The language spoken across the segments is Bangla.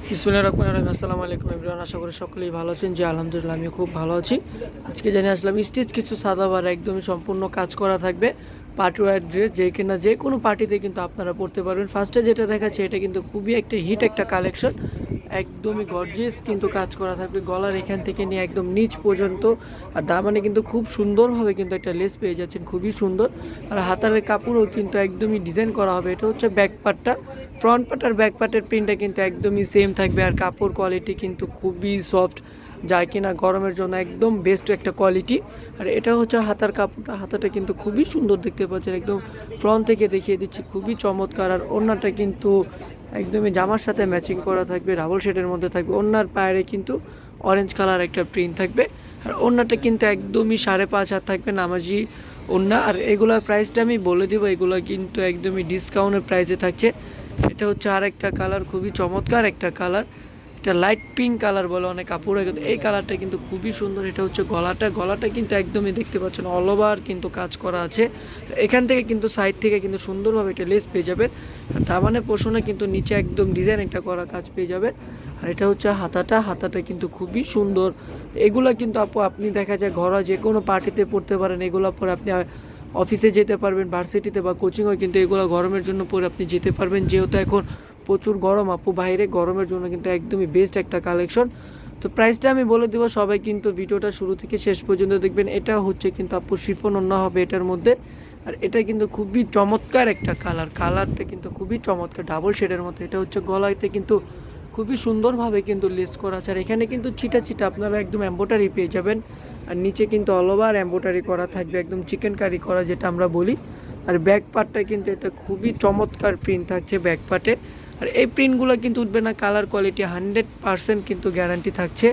বিসমিল্লাহির রহমানির রহিম। আসসালামু আলাইকুম এভরিওয়ান, আশা করি সকলেই ভালো আছেন। জি আলহামদুলিল্লাহ, আমিও খুব ভালো আছি। আজকে জানিয়ে আসলাম স্টিচ কিছু সাদাবাহার একদমই সম্পূর্ণ কাজ করা থাকবে পার্টি ওয়্যার ড্রেস, যে কিনা যে কোনো পার্টিতে কিন্তু আপনারা পরতে পারবেন। ফার্স্টে যেটা দেখাচ্ছে এটা কিন্তু খুবই একটা হিট একটা কালেকশন, একদমই গর্জিয়াস কিন্তু কাজ করা থাকবে গলার এখান থেকে নিয়ে একদম নিচ পর্যন্ত। আর দামানে কিন্তু খুব সুন্দরভাবে কিন্তু একটা লেস পেয়ে যাচ্ছেন, খুবই সুন্দর। আর হাতারের কাপড়ও কিন্তু একদমই ডিজাইন করা হবে। এটা হচ্ছে ব্যাক পার্টটা, ফ্রন্ট পার্ট আর ব্যাক পার্টের প্রিন্টটা কিন্তু একদমই সেম থাকবে। আর কাপড় কোয়ালিটি কিন্তু খুবই সফট, যা কিনা গরমের জন্য একদম বেস্ট একটা কোয়ালিটি। আর এটা হচ্ছে হাতার কাপড়টা, হাতাটা কিন্তু খুবই সুন্দর দেখতে পাচ্ছেন, একদম ফ্রন্ট থেকে দেখিয়ে দিচ্ছি, খুবই চমৎকার। আর ওড়নাটা কিন্তু একদমই জামার সাথে ম্যাচিং করা থাকবে, ডাবল শেডের মধ্যে থাকবে। ওড়নার পায়ে কিন্তু অরেঞ্জ কালার একটা প্রিন্ট থাকবে। আর ওড়নাটা কিন্তু একদমই 5.5 হাত থাকবে নামাজি ওড়না। আর এগুলোর প্রাইসটা আমি বলে দিব, এগুলো কিন্তু একদমই ডিসকাউন্টের প্রাইসে থাকছে। এটা হচ্ছে আরেকটা কালার, খুবই চমৎকার একটা কালার, এটা লাইট পিঙ্ক কালার বলে অনেক কাপড়ে, কিন্তু এই কালারটা কিন্তু খুবই সুন্দর। এটা হচ্ছে গলাটা কিন্তু একদমই দেখতে পাচ্ছেন অল ওভার কিন্তু কাজ করা আছে। এখান থেকে কিন্তু সাইড থেকে কিন্তু সুন্দরভাবে এটা লেস পেয়ে যাবে। আর দামানের পোর্শনে কিন্তু নিচে একদম ডিজাইন একটা করা কাজ পেয়ে যাবে। আর এটা হচ্ছে হাতাটা কিন্তু খুবই সুন্দর। এগুলা কিন্তু আপনি দেখা যায় ঘরোয়া যে কোনো পার্টিতে পরতে পারেন। এগুলো পরে আপনি অফিসে যেতে পারবেন, ভার্সিটিতে বা কোচিংয়ে কিন্তু এগুলো গরমের জন্য পরে আপনি যেতে পারবেন, যেহেতু এখন প্রচুর গরম বাইরে, গরমের জন্য কিন্তু একদমই বেস্ট একটা কালেকশন। তো প্রাইসটা আমি বলে দেবো, সবাই কিন্তু ভিডিওটা শুরু থেকে শেষ পর্যন্ত দেখবেন। এটা হচ্ছে কিন্তু শিফন ওড়না হবে এটার মধ্যে। আর এটা কিন্তু খুবই চমৎকার একটা কালারটা কিন্তু খুবই চমৎকার, ডাবল শেডের মধ্যে। এটা হচ্ছে গলাতে কিন্তু খুবই সুন্দরভাবে কিন্তু লেস করা আছে। আর এখানে কিন্তু ছিটা আপনারা একদম এম্বোটারি পেয়ে যাবেন। আর নিচে কিন্তু অল ওভার এম্বোটারি করা থাকবে, একদম চিকেন কারি করা যেটা আমরা বলি। আর ব্যাক পার্টটা কিন্তু এটা খুবই চমৎকার প্রিন্ট থাকছে ব্যাক পার্টে। আর এই প্রিন্টগুলো কিন্তু উঠবে না, কালার কোয়ালিটি 100% কিন্তু গ্যারান্টি থাকছে।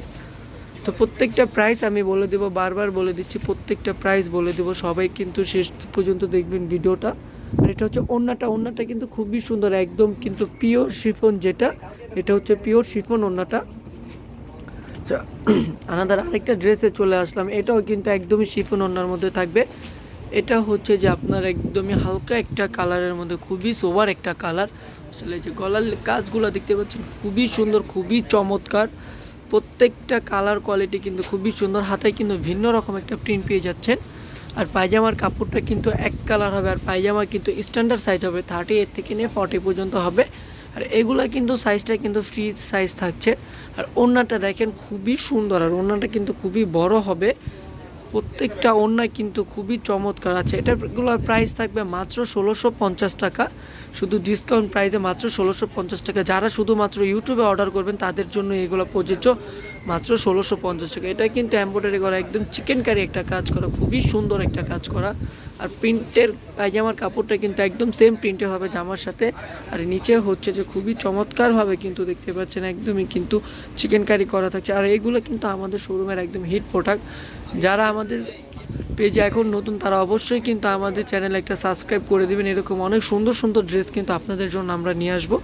তো প্রত্যেকটা প্রাইস আমি বলে দেবো, বারবার বলে দিচ্ছি, প্রত্যেকটা প্রাইস বলে দেবো, সবাই কিন্তু শেষ পর্যন্ত দেখবেন ভিডিওটা। আর এটা হচ্ছে ওড়নাটা কিন্তু খুবই সুন্দর, একদম কিন্তু পিওর শিফন, যেটা এটা হচ্ছে পিওর শিফন ওড়নাটা। আচ্ছা, আনাদার আরেকটা ড্রেসে চলে আসলাম, এটাও কিন্তু একদমই শিফন ওড়নার মধ্যে থাকবে। এটা হচ্ছে যে আপনার একদমই হালকা একটা কালারের মধ্যে, খুবই সোবার একটা কালার। আসলে যে গলার কাজগুলো দেখতে পাচ্ছেন খুবই সুন্দর, খুবই চমৎকার। প্রত্যেকটা কালার কোয়ালিটি কিন্তু খুবই সুন্দর। হাতায় কিন্তু ভিন্ন রকম একটা প্রিন্ট পেয়ে যাচ্ছেন। আর পায়জামার কাপড়টা কিন্তু এক কালার হবে। আর পায়জামা কিন্তু স্ট্যান্ডার্ড সাইজ হবে, 38 থেকে নিয়ে 40 পর্যন্ত হবে। আর এগুলা কিন্তু সাইজটা কিন্তু ফ্রি সাইজ থাকছে। আর ওড়নাটা দেখেন খুবই সুন্দর, আর ওড়নাটা কিন্তু খুবই বড় হবে। প্রত্যেকটা ওড়না কিন্তু খুবই চমৎকার আছে। এটাগুলোর প্রাইস থাকবে মাত্র 1650 টাকা, শুধু ডিসকাউন্ট প্রাইসে মাত্র 1650 টাকা। যারা শুধুমাত্র ইউটিউবে অর্ডার করবেন তাদের জন্য এগুলো প্রযোজ্য, মাত্র 1650 টাকা। এটা কিন্তু এমব্রয়ডারি করা, একদম চিকেন কারি একটা কাজ করা, খুবই সুন্দর একটা কাজ করা। আর প্রিন্টের পায়জামার কাপড়টা কিন্তু একদম সেম প্রিন্টে হবে জামার সাথে। আর নিচে হচ্ছে যে খুবই চমৎকারভাবে কিন্তু দেখতে পাচ্ছেন একদমই কিন্তু চিকেন কারি করা থাকছে। আর এইগুলো কিন্তু আমাদের শোরুমের একদম হিট প্রোডাক্ট। যারা আমাদের পেজে এখন নতুন তারা অবশ্যই কিন্তু আমাদের চ্যানেলে একটা সাবস্ক্রাইব করে দেবেন। এরকম অনেক সুন্দর সুন্দর ড্রেস কিন্তু আপনাদের জন্য আমরা নিয়ে আসবো।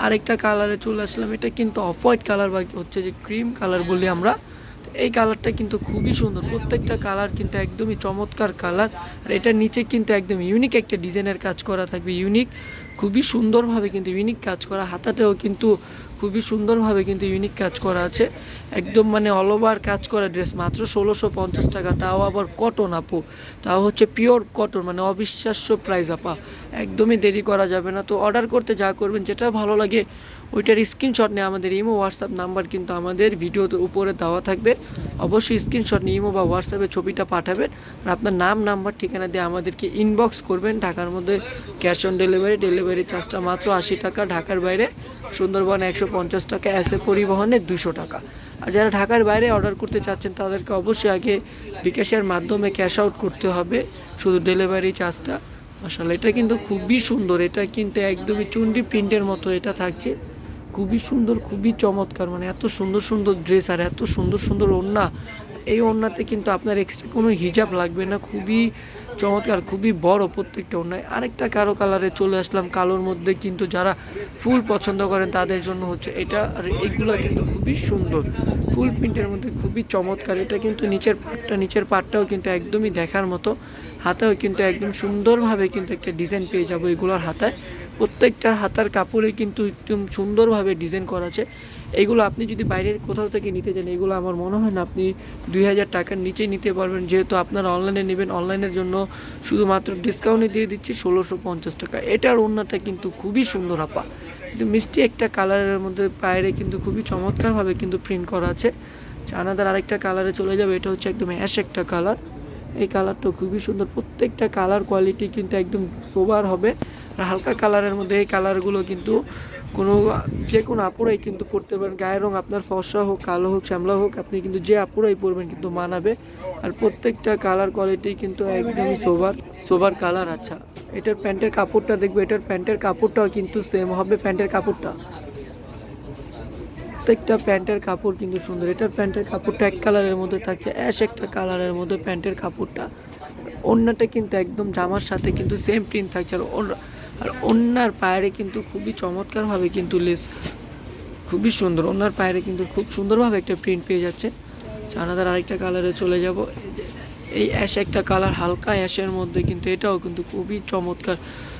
আরেকটা কালারে চলে আসলাম, এটা কিন্তু অফ হোয়াইট কালার বা হচ্ছে যে ক্রিম কালার বলি আমরা। এই কালারটা কিন্তু খুবই সুন্দর, প্রত্যেকটা কালার কিন্তু একদমই চমৎকার কালার। আর এটা নিচে কিন্তু একদম ইউনিক একটা ডিজাইনের কাজ করা থাকবে, ইউনিক, খুবই সুন্দরভাবে কিন্তু ইউনিক কাজ করা। হাতাতেও কিন্তু খুবই সুন্দরভাবে কিন্তু ইউনিক কাজ করা আছে, একদম মানে অল ওভার কাজ করা ড্রেস, মাত্র 1650 টাকা। তাও আবার কটন আপু, তাও হচ্ছে পিওর কটন, মানে অবিশ্বাস্য প্রাইস আপা। একদমই দেরি করা যাবে না। তো অর্ডার করতে যা করবেন, যেটা ভালো লাগে ওইটার স্ক্রিনশট নিয়ে আমাদের ইমো হোয়াটসঅ্যাপ নাম্বার কিন্তু আমাদের ভিডিওর উপরে দেওয়া থাকবে, অবশ্যই স্ক্রিনশট নিয়ে ইমো বা হোয়াটসঅ্যাপে ছবিটা পাঠাবেন। আর আপনার নাম, নাম্বার, ঠিকানা দিয়ে আমাদেরকে ইনবক্স করবেন। ঢাকার মধ্যে ক্যাশ অন ডেলিভারি চার্জটা মাত্র 80 টাকা, ঢাকার বাইরে সুন্দরবন 150 টাকা, এসে পরিবহনে 200 টাকা। আর যারা ঢাকার বাইরে অর্ডার করতে চাচ্ছেন তাদেরকে অবশ্যই আগে বিকাশের মাধ্যমে ক্যাশ আউট করতে হবে, শুধু ডেলিভারি চার্জটা। আসলে এটা কিন্তু খুবই সুন্দর, এটা কিন্তু একদমই চুন্ডি প্রিন্টের মতো এটা থাকছে, খুবই সুন্দর, খুবই চমৎকার। মানে এত সুন্দর সুন্দর ড্রেস আর এত সুন্দর সুন্দর ওড়না, এই ওড়নাতে কিন্তু আপনার এক্সট্রা কোনো হিজাব লাগবে না, খুবই চমৎকার, খুবই বড় প্রত্যেকটা ওড়নায়। আরেকটা কালো কালারে চলে আসলাম, কালোর মধ্যে কিন্তু যারা ফুল পছন্দ করেন তাদের জন্য হচ্ছে এটা। আর এইগুলো কিন্তু খুবই সুন্দর, ফুল প্রিন্টের মধ্যে খুবই চমৎকার। এটা কিন্তু নিচের পাটটাও কিন্তু একদমই দেখার মতো। হাতেও কিন্তু একদম সুন্দরভাবে কিন্তু একটা ডিজাইন পেয়ে যাবো এগুলোর হাতায়। প্রত্যেকটার হাতার কাপড়ে কিন্তু একদম সুন্দরভাবে ডিজাইন করা আছে। এইগুলো আপনি যদি বাইরে কোথাও থেকে নিতে চান, এগুলো আমার মনে হয় না আপনি 2000 টাকার নিচে নিতে পারবেন। যেহেতু আপনারা অনলাইনে নেবেন, অনলাইনের জন্য শুধুমাত্র ডিসকাউন্টে দিয়ে দিচ্ছি 1650 টাকা। এটার ওড়নাটা কিন্তু খুবই সুন্দর আপা, কিন্তু মিষ্টি একটা কালারের মধ্যে বাইরে কিন্তু খুবই চমৎকারভাবে কিন্তু প্রিন্ট করা আছে। আনাদার আরেকটা কালারে চলে যাবে, এটা হচ্ছে একদম অ্যাশ একটা কালার। এই কালারটা খুবই সুন্দর, প্রত্যেকটা কালার কোয়ালিটি কিন্তু একদম সোবার হবে। আর হালকা কালারের মধ্যে এই কালারগুলো কিন্তু যে কোনো আপুরাই কিন্তু পরতে পারেন। গায়ের রং আপনার ফর্সা হোক, কালো হোক, শ্যামলা হোক, আপনি কিন্তু যে আপুরাই পরবেন কিন্তু মানাবে। আর প্রত্যেকটা কালার কোয়ালিটি কিন্তু একদমই সোবার কালার। আচ্ছা, এটার প্যান্টের কাপড়টা দেখবো, এটার প্যান্টের কাপড়টাও কিন্তু সেম হবে। প্যান্টের কাপড়টা, প্রত্যেকটা প্যান্টের কাপড় কিন্তু সুন্দর। এটার প্যান্টের কাপড়টা এক কালারের মধ্যে থাকছে, অ্যাশ একটা কালারের মধ্যে প্যান্টের কাপড়টা। ওড়নাটা কিন্তু একদম জামার সাথে কিন্তু সেম প্রিন্ট থাকছে। আর ওড়নার পায়ে কিন্তু খুবই চমৎকারভাবে কিন্তু লেস, খুবই সুন্দর। ওড়নার পায়ে কিন্তু খুব সুন্দরভাবে একটা প্রিন্ট পেয়ে যাচ্ছে। আনাদার আরেকটা কালারে চলে যাব, এই অ্যাশ একটা কালার, হালকা অ্যাশের মধ্যে কিন্তু এটাও কিন্তু খুবই চমৎকার।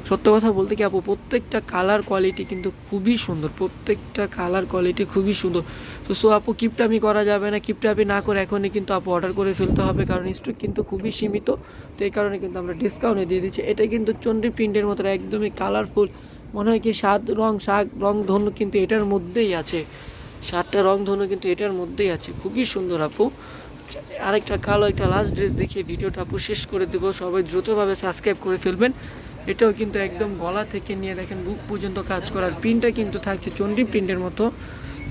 সত্য কথা বলতে কি আপু, প্রত্যেকটা কালার কোয়ালিটি কিন্তু খুবই সুন্দর, প্রত্যেকটা কালার কোয়ালিটি খুবই সুন্দর। তো আপু কিপটামি করা যাবে না, কিপটামি না করে এখনই কিন্তু আপু অর্ডার করে ফেলতে হবে, কারণ স্টক কিন্তু খুবই সীমিত। তো এই কারণে কিন্তু আমরা ডিসকাউন্টে দিয়ে দিচ্ছি। এটা কিন্তু চন্ডী প্রিন্টের মতো একদমই কালারফুল, মনে হয় কি শাক রং ধনু কিন্তু এটার মধ্যেই আছে। 7টা রং ধনু কিন্তু এটার মধ্যেই আছে, খুবই সুন্দর আপু। আরেকটা কালো একটা লাস্ট ড্রেস দেখিয়ে ভিডিওটা আপু শেষ করে দেবো। সবাই দ্রুতভাবে সাবস্ক্রাইব করে ফেলবেন। এটাও কিন্তু একদম গলা থেকে নিয়ে দেখেন বুক পর্যন্ত কাজ করার, প্রিন্টটা কিন্তু থাকছে চন্ডী প্রিন্টের মতো।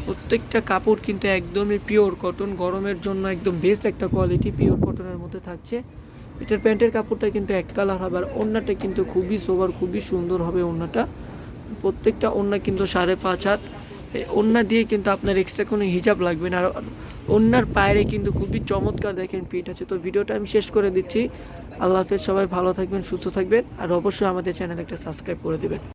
প্রত্যেকটা কাপড় কিন্তু একদমই পিওর কটন, গরমের জন্য একদম বেস্ট একটা কোয়ালিটি, পিওর কটনের মধ্যে থাকছে। এটার প্যান্টের কাপড়টা কিন্তু এক কালার হবে। আর ওড়নাটা কিন্তু খুবই সোবার, খুবই সুন্দর হবে ওড়নাটা। প্রত্যেকটা ওড়না কিন্তু 5.5 হাত। এই ওড়না দিয়ে কিন্তু আপনার এক্সট্রা কোনো হিজাব লাগবে না। আর ওড়নার পায়ে কিন্তু খুবই চমৎকার দেখেন প্রিন্ট আছে। তো ভিডিওটা আমি শেষ করে দিচ্ছি। আল্লাহ হাফেজ, সবাই ভালো থাকবেন, সুস্থ থাকবেন, আর অবশ্যই আমাদের চ্যানেল একটা সাবস্ক্রাইব করে দেবেন।